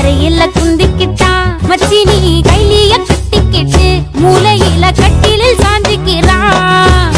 தரையில குந்திக்கிட்டா மச்சி நீ கைலிய கட்டிக்கிட்டு மூலையில கட்டிலில் சாஞ்சிக்கிறான்.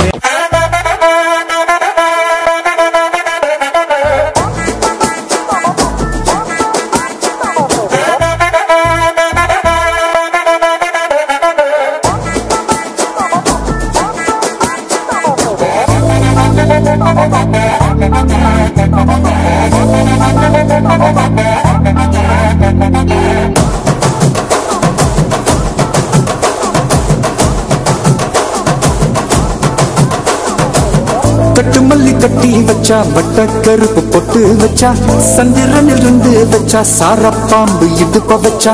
கட்டு மல்லி கட்டி வச்சா வட்ட கருப்பு பொட்டு வச்சா சந்திரனில் இருந்து வச்சா சாரப்பாம்பு இடுப்ப வச்சா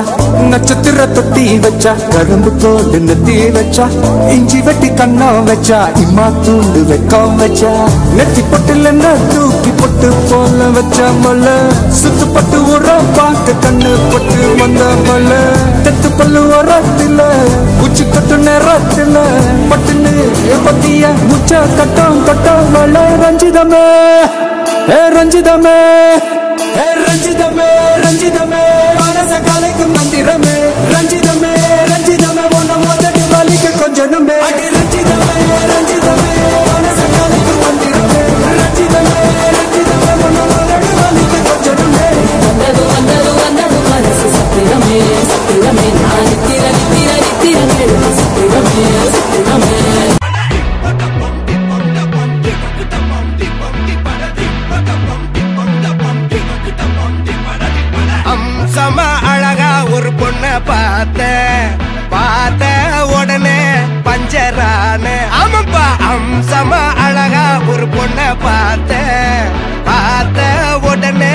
நட்சத்திர தொட்டி வச்சா கரும்பு தோடு நெத்தி வச்சா இஞ்சி வெட்டி கண்ணா வச்சா இம்மா தூண்டு வெக்கம் வச்சா நெத்தி பொட்டுல தூக்கி பொட்டு போல வச்சா மல சுத்து பட்டு உரம் பார்க்க கண்ணு பொட்டு வந்த மல தெத்து பல்லு உரத்துல உச்சி கட்டு நேரத்துல பட்டுன்னு பத்திய முச்ச கட்டம் கட்டம் மல ரஞ்சிதமே ரஞ்சிதமே ரஞ்சிதமே ரஞ்சிதமே மனச கலைக்கும் மந்திரமே ரஞ்சிதமே ரஞ்சிதமே உன்ன முதடி வலிக்க கொஞ்சனுமே ரஞ்சிதமே ரஞ்சிதமே மனச கலைக்கும் மந்திரமே ரஞ்சிதமே ரஞ்சிதமே உன்ன முதடி வலிக்க கொஞ்சனுமே வந்தது வந்தது வந்தது மனசு சத்திரமே சத்திரமே நான் நித்திர நித்திர நித்திர கேள்வி சத்திரமே சத்திரமே அம்சமா அழகா ஒரு பொண்ண பார்த்த உடனே பஞ்சரான ஆமாப்பா அம்சமா அழகா ஒரு பொண்ண பார்த்த உடனே